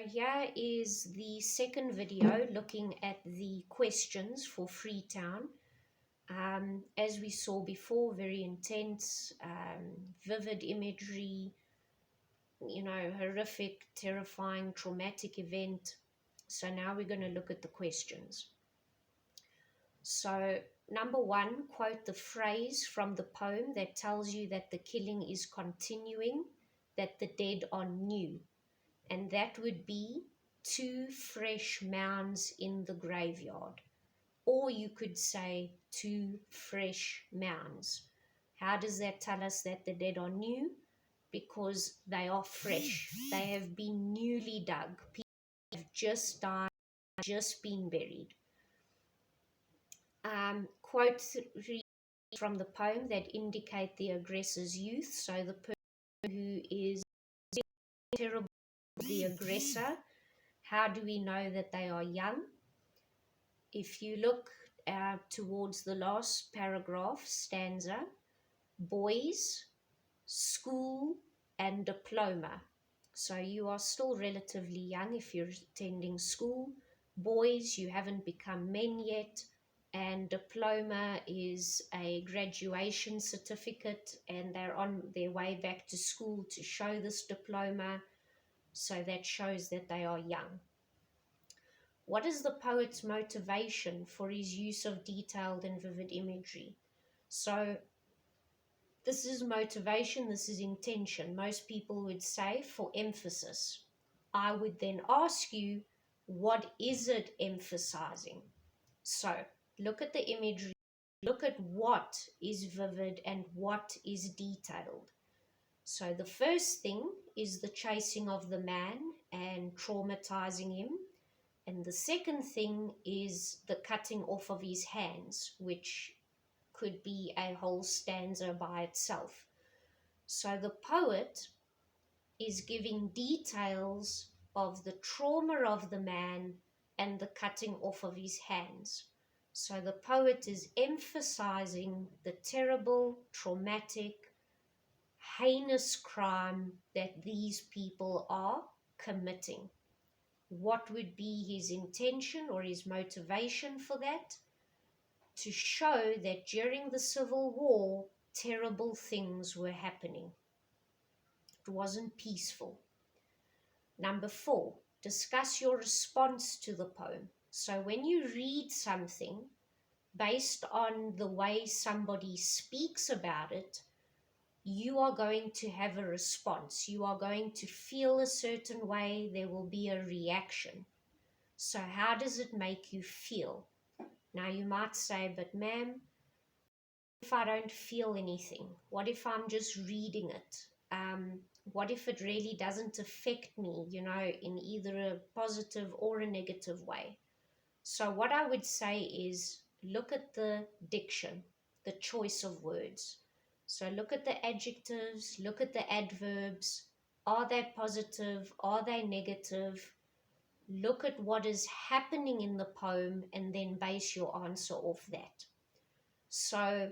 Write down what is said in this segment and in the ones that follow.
here is the second video looking at the questions for Freetown. As we saw before, very intense, vivid imagery, horrific, terrifying, traumatic event. So now we're going to look at the questions. So number one, quote the phrase from the poem that tells you that the killing is continuing, that the dead are new. And that would be 2 fresh mounds in the graveyard. Or you could say 2 fresh mounds. How does that tell us that the dead are new? Because they are fresh. They have been newly dug. People have just died, just been buried. Quote 3 from the poem that indicate the aggressor's youth. So the person who is terrible, the aggressor, how do we know that they are young? If you look towards the last paragraph, stanza, boys, school, and diploma. So you are still relatively young if you're attending school. Boys, you haven't become men yet. And diploma is a graduation certificate, and they're on their way back to school to show this diploma. So that shows that they are young. What is the poet's motivation for his use of detailed and vivid imagery? So this is motivation, this is intention. Most people would say for emphasis. I would then ask you, what is it emphasizing? So look at the imagery, look at what is vivid and what is detailed. So the first thing is the chasing of the man and traumatizing him. And the second thing is the cutting off of his hands, which could be a whole stanza by itself. So the poet is giving details of the trauma of the man and the cutting off of his hands. So the poet is emphasizing the terrible, traumatic, heinous crime that these people are committing. What would be his intention or his motivation for that? To show that during the Civil War, terrible things were happening. It wasn't peaceful. Number 4, discuss your response to the poem. So when you read something, based on the way somebody speaks about it, you are going to have a response. You are going to feel a certain way. There will be a reaction. So how does it make you feel? Now you might say, but ma'am, if I don't feel anything? What if I'm just reading it? What if it really doesn't affect me, in either a positive or a negative way? So what I would say is look at the diction, the choice of words. So look at the adjectives, look at the adverbs. Are they positive? Are they negative? Look at what is happening in the poem and then base your answer off that. So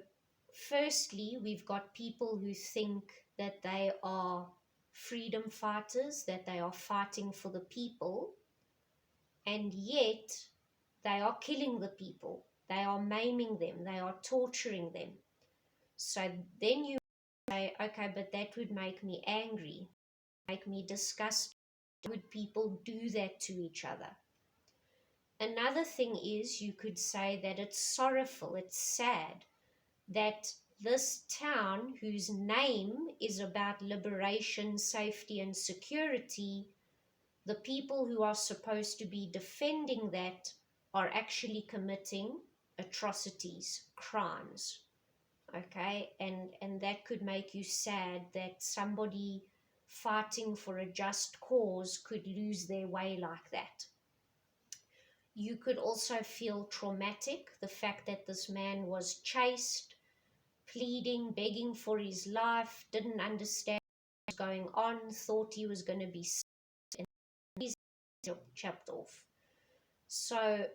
firstly, we've got people who think that they are freedom fighters, that they are fighting for the people, and yet they are killing the people. They are maiming them. They are torturing them. So then you say, okay, but that would make me angry, make me disgusted. Would people do that to each other? Another thing is you could say that it's sorrowful, it's sad, that this town, whose name is about liberation, safety, and security, the people who are supposed to be defending that are actually committing atrocities, crimes. Okay, and that could make you sad that somebody fighting for a just cause could lose their way like that. You could also feel traumatic, the fact that this man was chased, pleading, begging for his life, didn't understand what was going on, thought he was going to be sick, and he's chopped off. So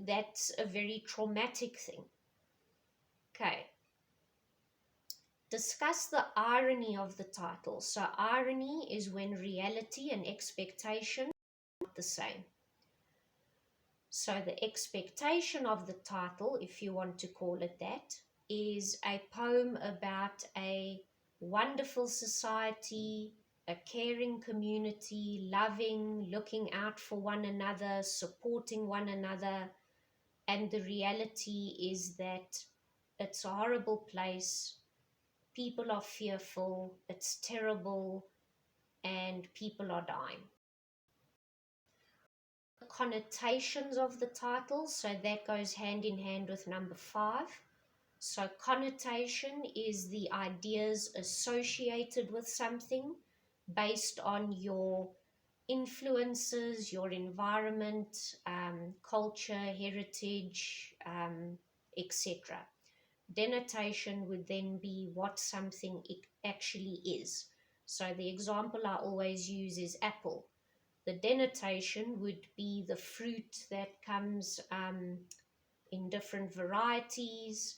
that's a very traumatic thing. Okay. Discuss the irony of the title. So irony is when reality and expectation the same. So the expectation of the title, if you want to call it that, is a poem about a wonderful society, a caring community, loving, looking out for one another, supporting one another. And the reality is that it's a horrible place. People are fearful, it's terrible, and people are dying. The connotations of the title, so that goes hand in hand with number 5. So connotation is the ideas associated with something based on your influences, your environment, culture, heritage, etc. Denotation would then be what something actually is. So the example I always use is apple. The denotation would be the fruit that comes in different varieties,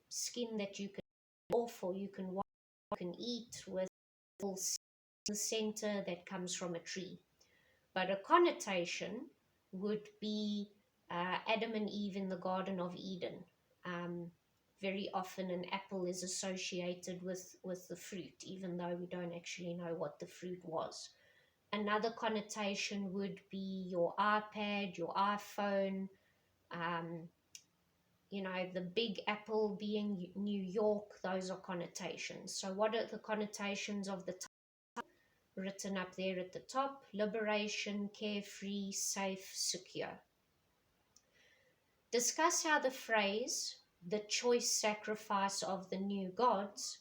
skin that you can off or you can eat with the center that comes from a tree. But a connotation would be Adam and Eve in the Garden of Eden. Very often an apple is associated with the fruit, even though we don't actually know what the fruit was. Another connotation would be your iPad, your iPhone, the Big Apple being New York. Those are connotations. So what are the connotations of the title? Written up there at the top: liberation, carefree, safe, secure. Discuss how the phrase, the choice sacrifice of the new gods,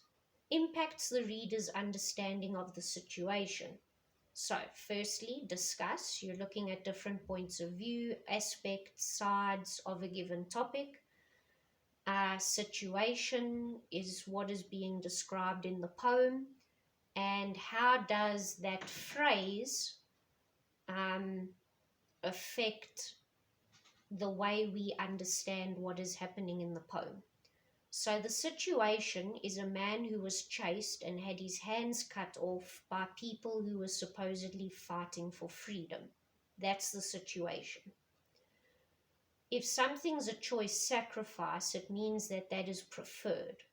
impacts the reader's understanding of the situation. So, firstly, discuss. You're looking at different points of view, aspects, sides of a given topic. Situation is what is being described in the poem, and how does that phrase affect the way we understand what is happening in the poem. So the situation is a man who was chased and had his hands cut off by people who were supposedly fighting for freedom. That's the situation. If something's a choice sacrifice, it means that that is preferred.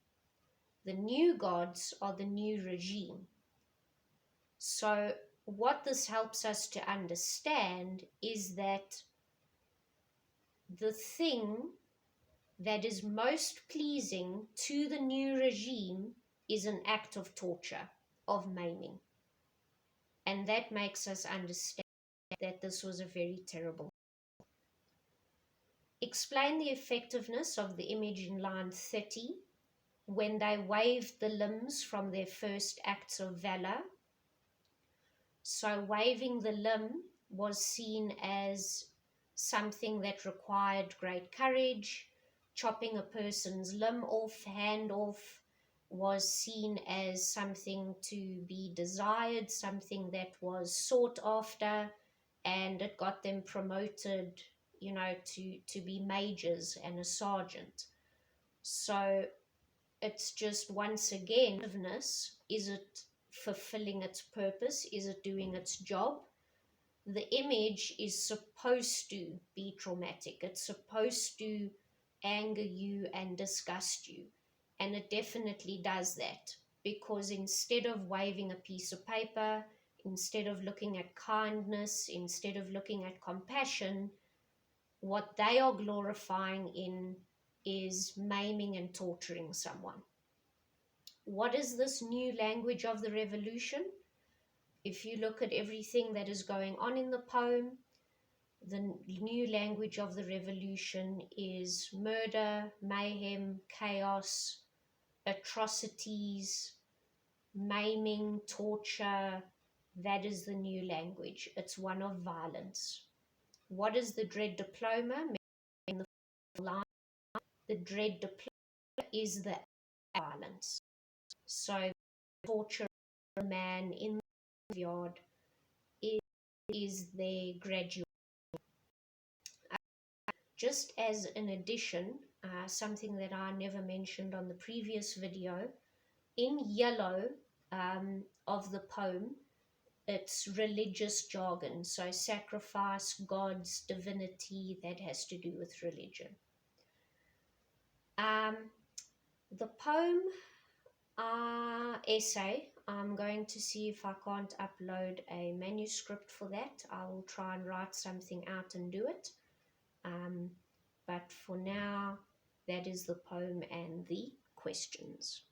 The new gods are the new regime. So what this helps us to understand is that the thing that is most pleasing to the new regime is an act of torture, of maiming. And that makes us understand that this was a very terrible. Explain the effectiveness of the image in line 30, when they waved the limbs from their first acts of valor. So waving the limb was seen as something that required great courage. Chopping a person's limb off, hand off, was seen as something to be desired, something that was sought after, and it got them promoted, to be majors and a sergeant. So it's just, once again, is it fulfilling its purpose? Is it doing its job? The image is supposed to be traumatic. It's supposed to anger you and disgust you. And it definitely does that, because instead of waving a piece of paper, instead of looking at kindness, instead of looking at compassion, what they are glorifying in is maiming and torturing someone. What is this new language of the revolution? If you look at everything that is going on in the poem, the new language of the revolution is murder, mayhem, chaos, atrocities, maiming, torture. That is the new language. It's one of violence. What is the dread diploma? In the line, the dread diploma is the violence. So torture a man in the yard is their graduate. Just as an addition, something that I never mentioned on the previous video, in yellow of the poem, it's religious jargon. So sacrifice, gods, divinity, that has to do with religion. The poem essay, I'm going to see if I can't upload a manuscript for that. I will try and write something out and do it. But for now, that is the poem and the questions.